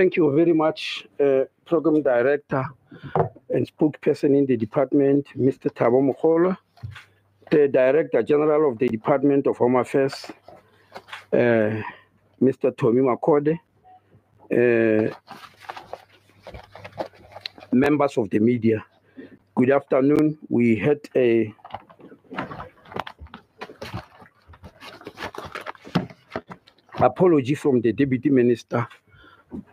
Thank you very much, Program Director and spokesperson in the department, Mr. Thabo Mokgolo, the Director General of the Department of Home Affairs, Mr. Tommy Makode, members of the media. Good afternoon. We had a apology from the Deputy Minister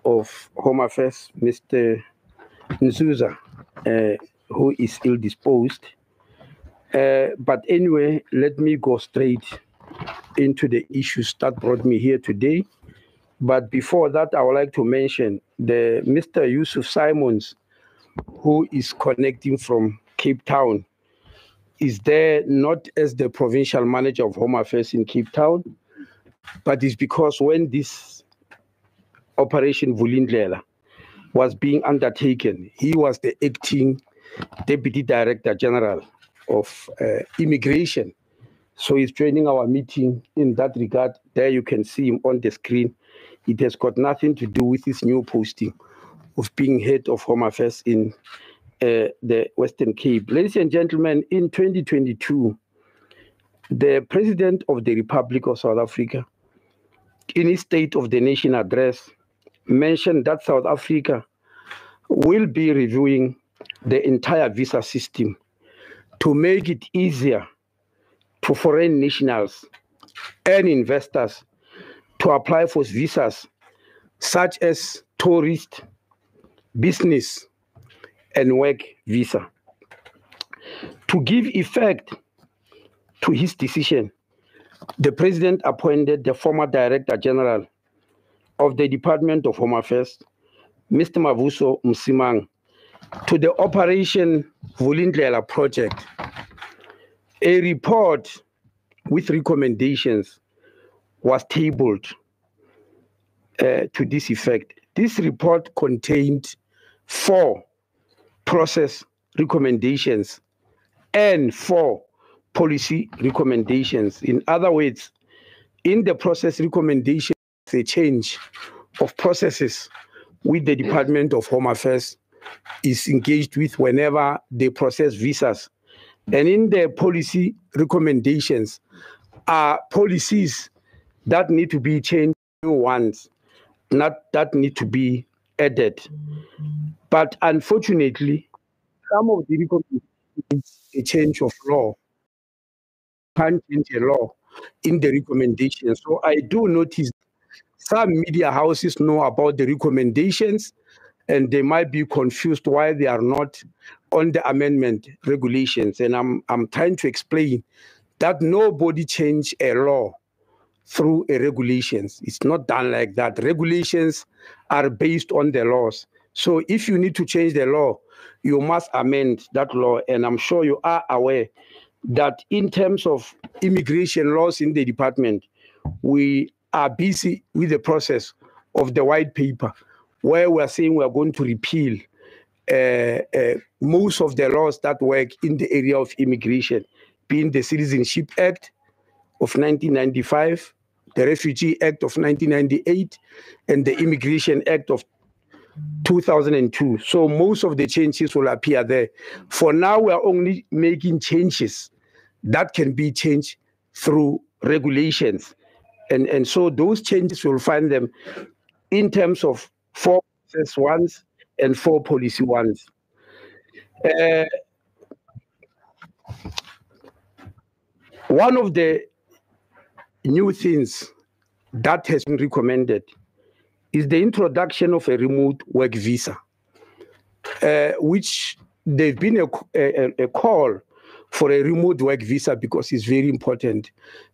of Home Affairs, Mr. Nzuza, who is ill-disposed. But anyway, let me go straight into the issues that brought me here today. But before that, I would like to mention the Mr. Yusuf Simons, who is connecting from Cape Town, is there not as the provincial manager of Home Affairs in Cape Town, but it's because when this Operation Vulindlela was being undertaken, he was the acting Deputy Director General of Immigration. So he's joining our meeting in that regard. There you can see him on the screen. It has got nothing to do with his new posting of being head of Home Affairs in the Western Cape. Ladies and gentlemen, in 2022, the President of the Republic of South Africa, in his State of the Nation address, mentioned that South Africa will be reviewing the entire visa system to make it easier to foreign nationals and investors to apply for visas such as tourist, business, and work visa. To give effect to his decision, the President appointed the former Director General of the Department of Home Affairs, Mr. Mavuso Msimang, to the Operation Vulindlela project. A report with recommendations was tabled to this effect. This report contained 4 process recommendations and 4 policy recommendations. In other words, in the process recommendation, a change of processes with the Department of Home Affairs is engaged with whenever they process visas. And in the policy recommendations are policies that need to be changed, new ones, not that need to be added. But unfortunately, some of the recommendations, a change of law, can't change a law in the recommendations. So I do notice some media houses know about the recommendations and they might be confused why they are not on the amendment regulations. And I'm trying to explain that nobody change a law through a regulations. It's not done like that. Regulations are based on the laws. So if you need to change the law, you must amend that law. And I'm sure you are aware that in terms of immigration laws in the department, we are busy with the process of the white paper, where we're saying we're going to repeal most of the laws that work in the area of immigration, being the Citizenship Act of 1995, the Refugee Act of 1998, and the Immigration Act of 2002. So most of the changes will appear there. For now, we're only making changes that can be changed through regulations. And so those changes, you'll find them in terms of 4 process ones and 4 policy ones. One of the new things that has been recommended is the introduction of a remote work visa, which there's been a call for a remote work visa because it's very important.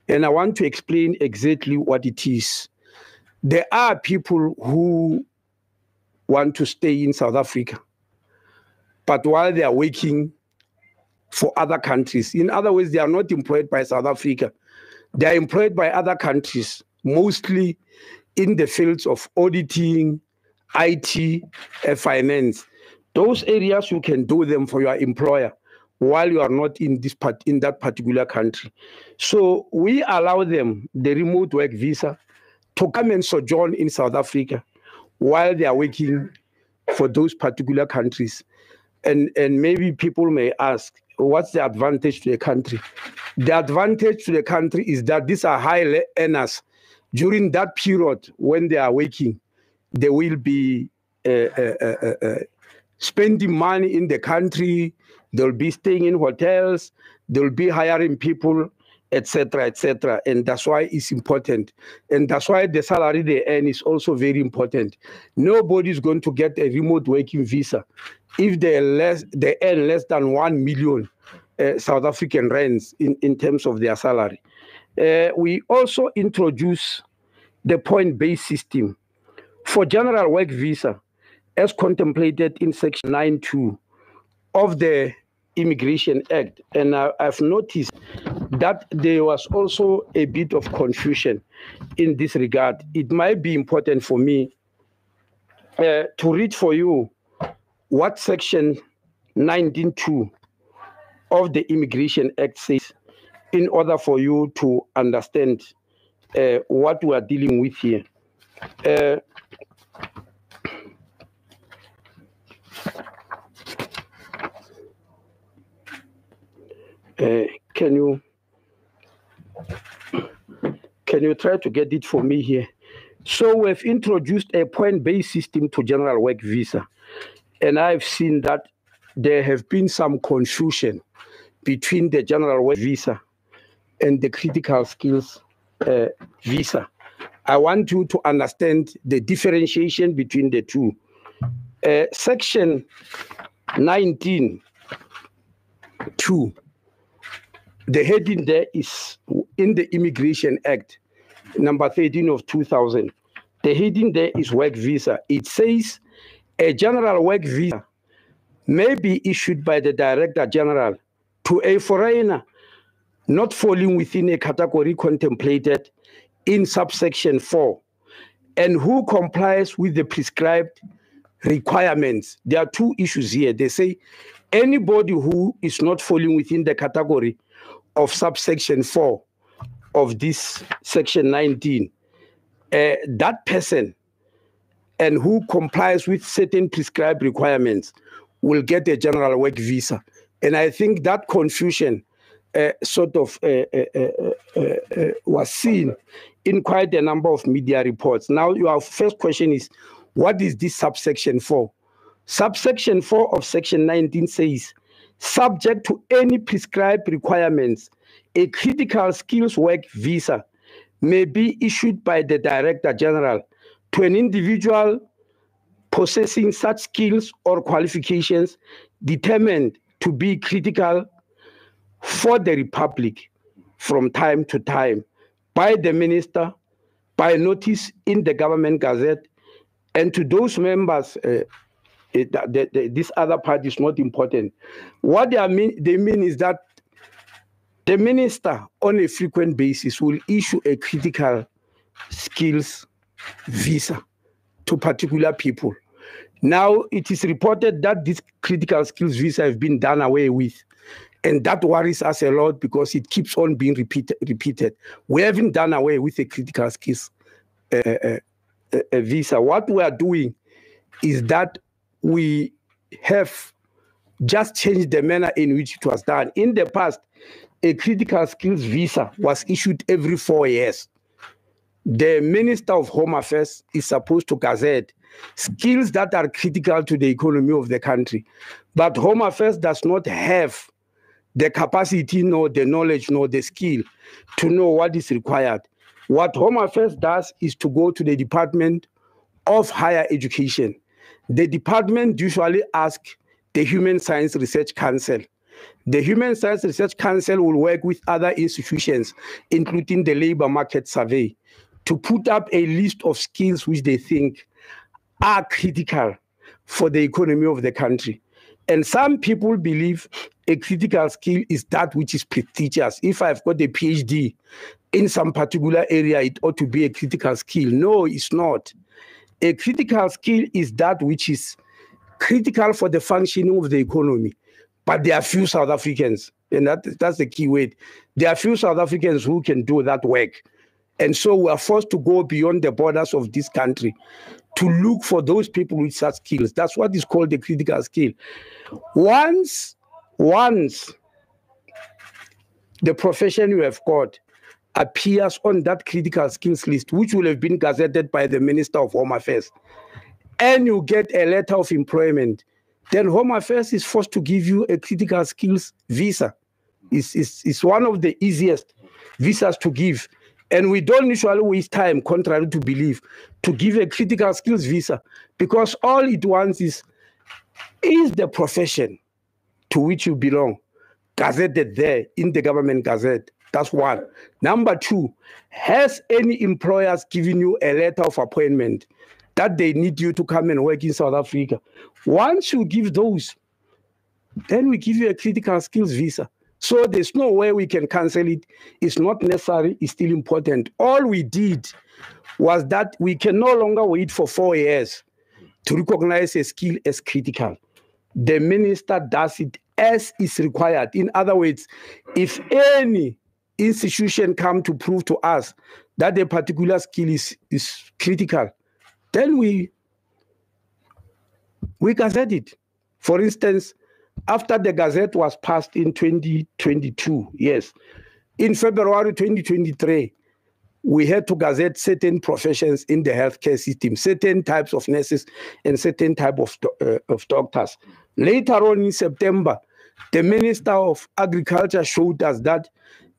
And I want to explain exactly what it is. There are people who want to stay in South Africa, but while they are working for other countries, in other words, they are not employed by South Africa. They are employed by other countries, mostly in the fields of auditing, IT, and finance. Those areas you can do them for your employer while you are not in that particular country. So we allow them the remote work visa to come and sojourn in South Africa while they are working for those particular countries. And maybe people may ask, what's the advantage to the country? The advantage to the country is that these are high earners. During that period when they are working, they will be spending money in the country, they'll be staying in hotels, they'll be hiring people, etc., etc. And that's why it's important. And that's why the salary they earn is also very important. Nobody's going to get a remote working visa if they earn less than 1 million South African rands in terms of their salary. We also introduce the point-based system for general work visa as contemplated in Section 9.2 of the Immigration Act. And I've noticed that there was also a bit of confusion in this regard. It might be important for me to read for you what Section 19.2 of the Immigration Act says in order for you to understand what we are dealing with here. Can you try to get it for me here? So we've introduced a point-based system to general work visa. And I've seen that there have been some confusion between the general work visa and the critical skills visa. I want you to understand the differentiation between the two. Section 19.2, the heading there is in the Immigration Act, number 13 of 2000. The heading there is work visa. It says a general work visa may be issued by the Director General to a foreigner not falling within a category contemplated in subsection 4 and who complies with the prescribed requirements. There are two issues here. They say anybody who is not falling within the category of subsection 4 of this section 19, that person and who complies with certain prescribed requirements will get a general work visa. And I think that confusion was seen in quite a number of media reports. Now, your first question is, what is this subsection 4? Subsection 4 of section 19 says, subject to any prescribed requirements, a critical skills work visa may be issued by the Director General to an individual possessing such skills or qualifications determined to be critical for the Republic from time to time by the Minister, by notice in the Government Gazette, and to those members, this other part is not important. What they mean is that the Minister on a frequent basis will issue a critical skills visa to particular people. Now, it is reported that this critical skills visa has been done away with. And that worries us a lot because it keeps on being repeated. We haven't done away with the critical skills visa. What we are doing is that we have just changed the manner in which it was done. In the past, a critical skills visa was issued every 4 years. The Minister of Home Affairs is supposed to gazette skills that are critical to the economy of the country. But Home Affairs does not have the capacity, nor the knowledge, nor the skill to know what is required. What Home Affairs does is to go to the Department of Higher Education. The department usually asks the Human Science Research Council. The Human Science Research Council will work with other institutions, including the Labour Market Survey, to put up a list of skills which they think are critical for the economy of the country. And some people believe a critical skill is that which is prestigious. If I've got a PhD in some particular area, it ought to be a critical skill. No, it's not. A critical skill is that which is critical for the functioning of the economy. But there are few South Africans, and that's the key word. There are few South Africans who can do that work. And so we are forced to go beyond the borders of this country to look for those people with such skills. That's what is called the critical skill. Once the profession you have got appears on that critical skills list, which will have been gazetted by the Minister of Home Affairs, and you get a letter of employment, then Home Affairs is forced to give you a critical skills visa. It's one of the easiest visas to give. And we don't usually waste time, contrary to belief, to give a critical skills visa, because all it wants is the profession to which you belong gazetted there in the government gazette? That's one. Number two, has any employers given you a letter of appointment that they need you to come and work in South Africa? Once you give those, then we give you a critical skills visa. So there's no way we can cancel it. It's not necessary. It's still important. All we did was that we can no longer wait for 4 years to recognize a skill as critical. The minister does it as is required. In other words, if any institution come to prove to us that a particular skill is critical, then we gazette it. For instance, after the gazette was passed in 2022, yes, in February 2023, we had to gazette certain professions in the healthcare system, certain types of nurses and certain type of doctors. Later on in September, the Minister of Agriculture showed us that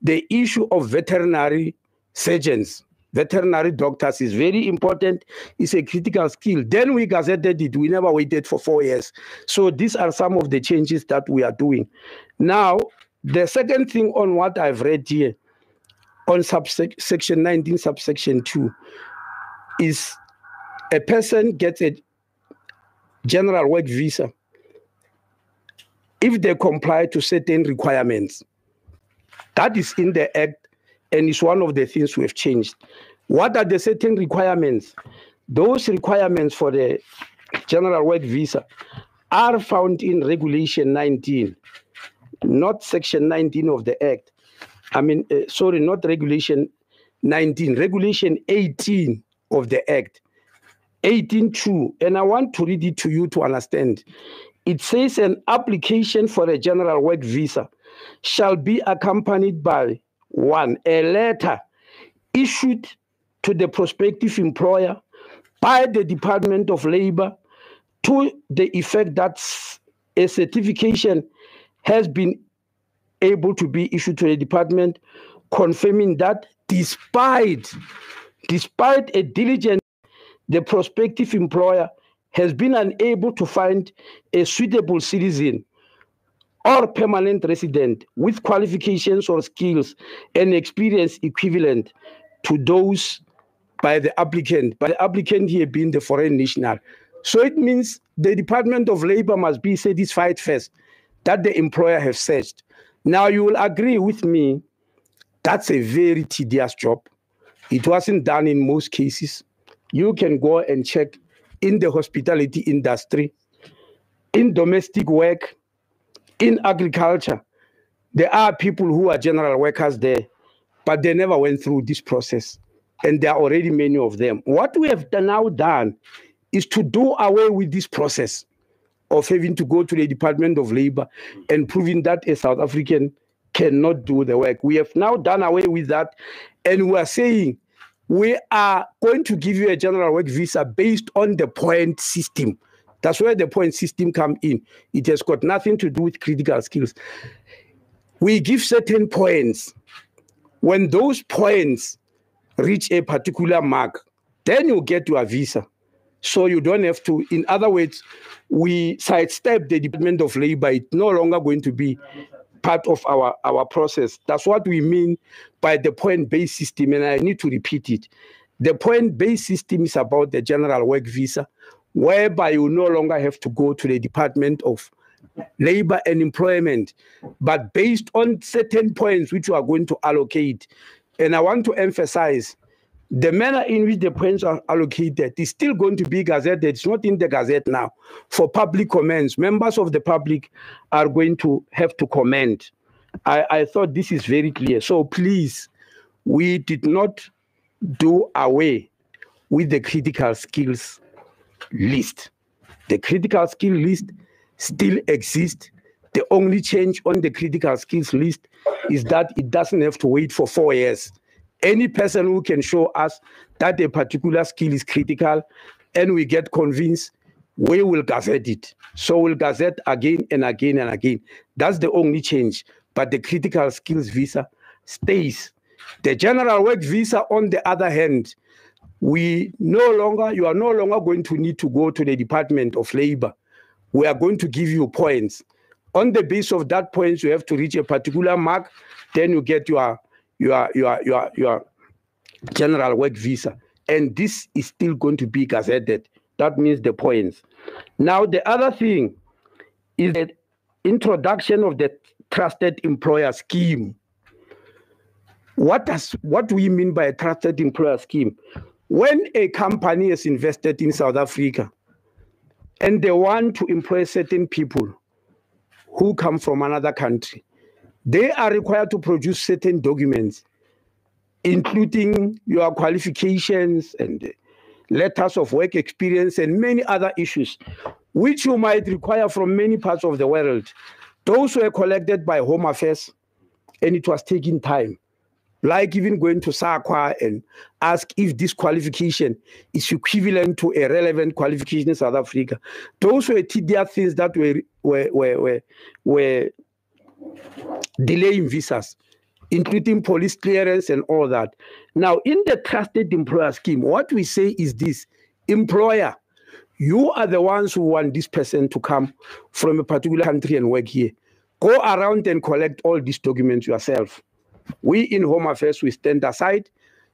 the issue of veterinary surgeons, veterinary doctors is very important. It's a critical skill. Then we gazetted it. We never waited for 4 years. So these are some of the changes that we are doing. Now, the second thing on what I've read here, on section 19, subsection 2, is a person gets a general work visa if they comply to certain requirements. That is in the Act, and it's one of the things we have changed. What are the certain requirements? Those requirements for the general work visa are found in Regulation 19, not Section 19 of the Act. Sorry, not Regulation 19, Regulation 18 of the Act, 18.2, and I want to read it to you to understand. It says an application for a general work visa shall be accompanied by, 1, a letter issued to the prospective employer by the Department of Labor to the effect that a certification has been able to be issued to the department confirming that despite a diligent, the prospective employer has been unable to find a suitable citizen or permanent resident with qualifications or skills and experience equivalent to those by the applicant here being the foreign national. So it means the Department of Labor must be satisfied first that the employer has searched. Now you will agree with me, that's a very tedious job. It wasn't done in most cases. You can go and check in the hospitality industry, in domestic work, in agriculture. There are people who are general workers there, but they never went through this process. And there are already many of them. What we have now done is to do away with this process of having to go to the Department of Labor and proving that a South African cannot do the work. We have now done away with that, and we are saying we are going to give you a general work visa based on the point system. That's where the point system comes in. It has got nothing to do with critical skills. We give certain points. When those points reach a particular mark, then you get your visa. So you don't have to, in other words, we sidestep the Department of Labor. It's no longer going to be part of our process. That's what we mean by the point-based system, and I need to repeat it. The point-based system is about the general work visa, whereby you no longer have to go to the Department of Labor and Employment, but based on certain points which you are going to allocate. And I want to emphasize, the manner in which the points are allocated is still going to be gazetted. It's not in the gazette now. For public comments, members of the public are going to have to comment. I thought this is very clear. So please, we did not do away with the critical skills list. The critical skill list still exists. The only change on the critical skills list is that it doesn't have to wait for 4 years. Any person who can show us that a particular skill is critical and we get convinced, we will gazette it. So we'll gazette again and again and again. That's the only change. But the critical skills visa stays. The general work visa, on the other hand, you are no longer going to need to go to the Department of Labor. We are going to give you points. On the basis of that points, you have to reach a particular mark, then you get your general work visa. And this is still going to be gazetted. That means the points. Now, the other thing is the introduction of the trusted employer scheme. What do we mean by a trusted employer scheme? When a company is invested in South Africa and they want to employ certain people who come from another country, they are required to produce certain documents, including your qualifications and letters of work experience and many other issues, which you might require from many parts of the world. Those were collected by Home Affairs, and it was taking time. Like even going to SAQA and ask if this qualification is equivalent to a relevant qualification in South Africa. Those were tedious things that were delaying visas, including police clearance and all that. Now, in the trusted employer scheme, what we say is this: employer, you are the ones who want this person to come from a particular country and work here. Go around and collect all these documents yourself. We in Home Affairs, we stand aside.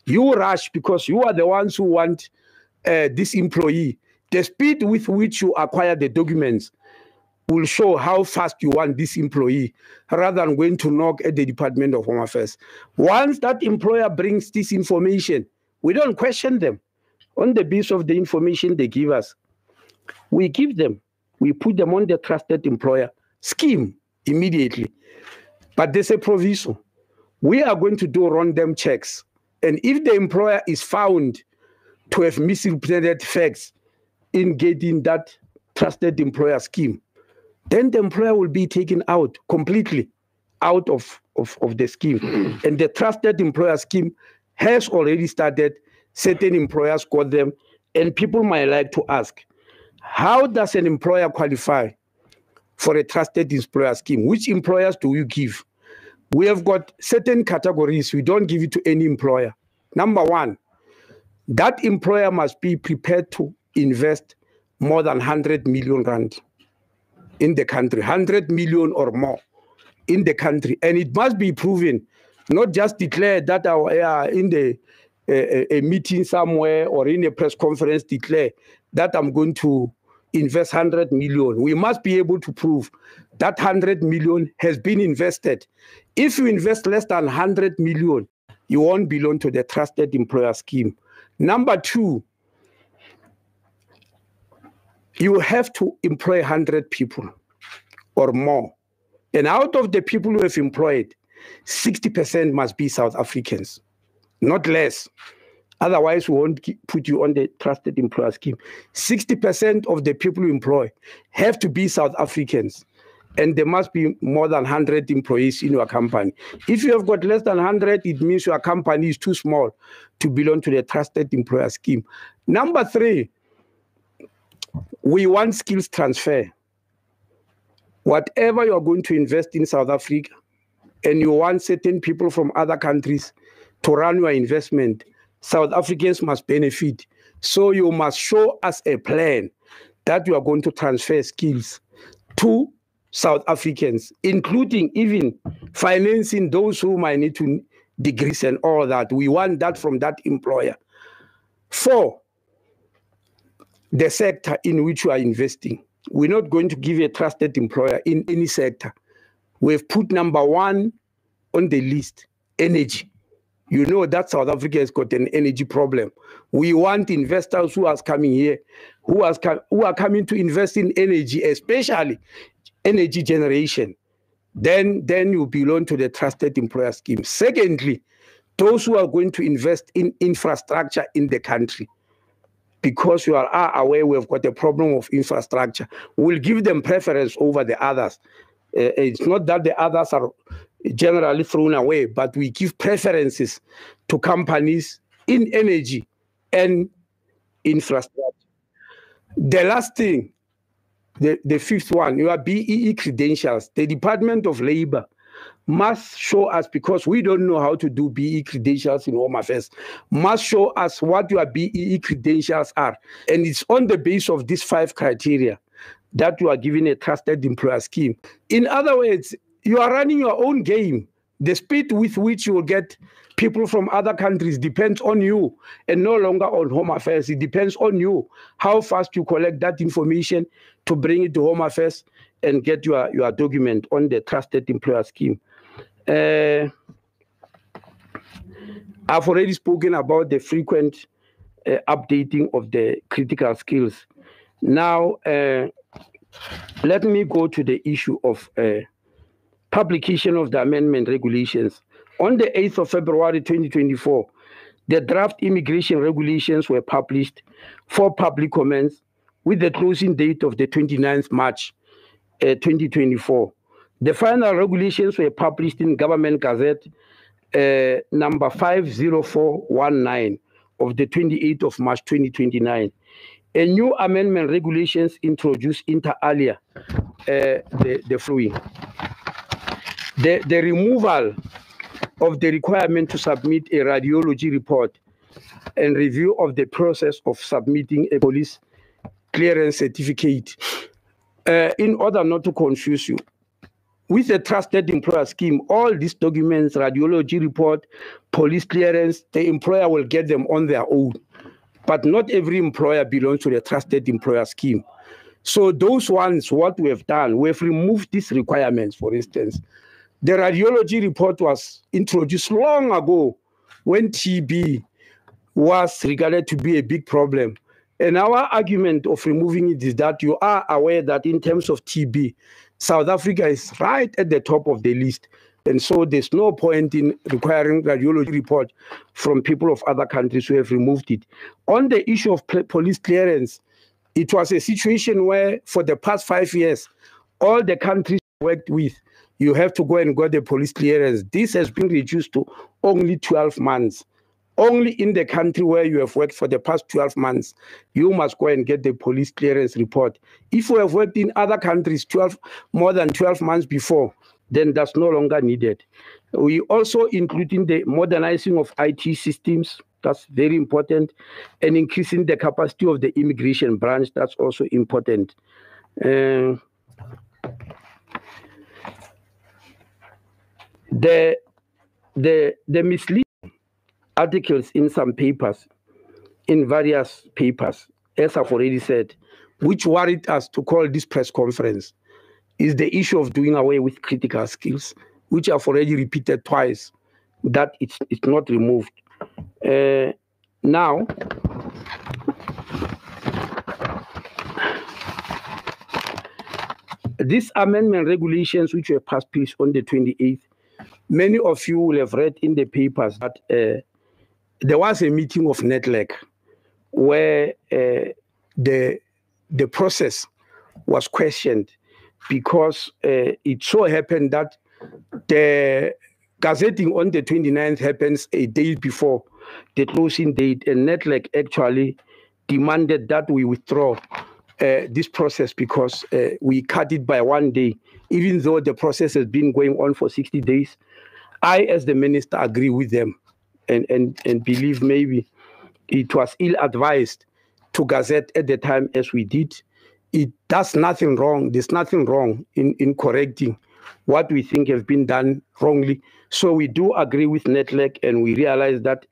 You rush because you are the ones who want this employee. The speed with which you acquire the documents will show how fast you want this employee, rather than going to knock at the Department of Home Affairs. Once that employer brings this information, we don't question them. On the basis of the information they give us, we give them. We put them on the trusted employer scheme immediately. But there's a proviso. We are going to do random checks. And if the employer is found to have misrepresented facts in getting that trusted employer scheme, then the employer will be taken out completely out of the scheme. And the trusted employer scheme has already started. Certain employers got them. And people might like to ask, how does an employer qualify for a trusted employer scheme? Which employers do you give? We have got certain categories. We don't give it to any employer. Number one, that employer must be prepared to invest more than 100 million rand in the country, 100 million or more in the country. And it must be proven, not just declare that in a meeting somewhere or in a press conference declare that I'm going to invest 100 million. We must be able to prove that 100 million has been invested. If you invest less than 100 million, you won't belong to the trusted employer scheme. Number two, you have to employ 100 people or more. And out of the people who have employed, 60% must be South Africans, not less. Otherwise, we won't put you on the trusted employer scheme. 60% of the people you employ have to be South Africans. And there must be more than 100 employees in your company. If you have got less than 100, it means your company is too small to belong to the trusted employer scheme. Number three, we want skills transfer. Whatever you are going to invest in South Africa, and you want certain people from other countries to run your investment, South Africans must benefit. So you must show us a plan that you are going to transfer skills to South Africans, including even financing those who might need to degrees and all that. We want that from that employer. Four, the sector in which you are investing. We're not going to give a trusted employer in any sector. We've put number one on the list, energy. You know that South Africa has got an energy problem. We want investors who are coming here, who are coming to invest in energy, especially energy generation. Then you belong to the trusted employer scheme. Secondly, those who are going to invest in infrastructure in the country. because you are aware we've got a problem of infrastructure, we'll give them preference over the others. It's not that the others are generally thrown away, but we give preferences to companies in energy and infrastructure. The last thing, the fifth one, your BEE credentials. The Department of Labor must show us, because we don't know how to do BEE credentials in Home Affairs, must show us what your BEE credentials are. And it's on the basis of these 5 criteria that you are given a trusted employer scheme. In other words, you are running your own game. The speed with which you will get people from other countries depends on you, and no longer on Home Affairs. It depends on you, how fast you collect that information to bring it to Home Affairs and get your document on the trusted employer scheme. I've already spoken about the frequent updating of the critical skills. Now, let me go to the issue of publication of the amendment regulations. On the 8th of February 2024, the draft immigration regulations were published for public comments with the closing date of the 29th March 2024. The final regulations were published in Government Gazette number 50419 of the 28th of March 2029. A new amendment regulations introduced inter alia the following. The removal of the requirement to submit a radiology report and review of the process of submitting a police clearance certificate. In order not to confuse you, with a trusted employer scheme, all these documents, radiology report, police clearance, the employer will get them on their own. But not every employer belongs to the trusted employer scheme. So those ones, what we have done, we have removed these requirements. For instance, the radiology report was introduced long ago when TB was regarded to be a big problem. And our argument of removing it is that you are aware that in terms of TB, South Africa is right at the top of the list. And so there's no point in requiring radiology report from people of other countries who have removed it. On the issue of police clearance, it was a situation where for the past 5 years, all the countries worked with, you have to go and get the police clearance. This has been reduced to only 12 months. Only in the country where you have worked for the past 12 months, you must go and get the police clearance report. If you have worked in other countries more than 12 months before, then that's no longer needed. We also including the modernizing of IT systems. That's very important. And increasing the capacity of the immigration branch. That's also important. The misleading articles in some papers, in various papers, as I've already said, which worried us to call this press conference, is the issue of doing away with critical skills, which I've already repeated twice, that it's not removed. Now, these amendment regulations, which were passed on the 28th, many of you will have read in the papers that there was a meeting of NETLEC where the process was questioned because it so happened that the gazetting on the 29th happens a day before the closing date, and NETLEC actually demanded that we withdraw this process because we cut it by 1 day, even though the process has been going on for 60 days. I, as the minister, agree with them and believe maybe it was ill-advised to gazette at the time as we did. It does nothing wrong. There's nothing wrong in correcting what we think have been done wrongly. So we do agree with NETLEC, and we realize that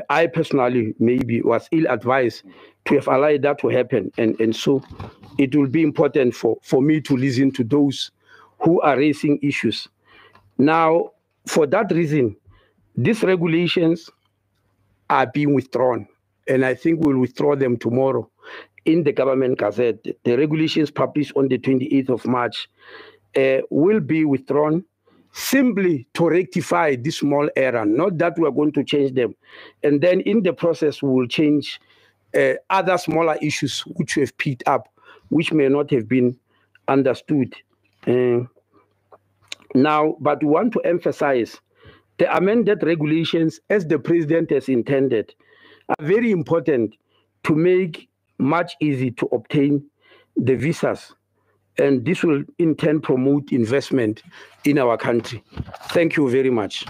I personally maybe was ill-advised to have allowed that to happen. And so it will be important for me to listen to those who are raising issues. Now, for that reason, these regulations are being withdrawn, and I think we'll withdraw them tomorrow in the Government Gazette. The regulations published on the 28th of March will be withdrawn simply to rectify this small error, not that we're going to change them. And then in the process, we will change other smaller issues which we have picked up, which may not have been understood. Now, but we want to emphasize the amended regulations, as the president has intended, are very important to make much easy to obtain the visas. And this will in turn promote investment in our country. Thank you very much.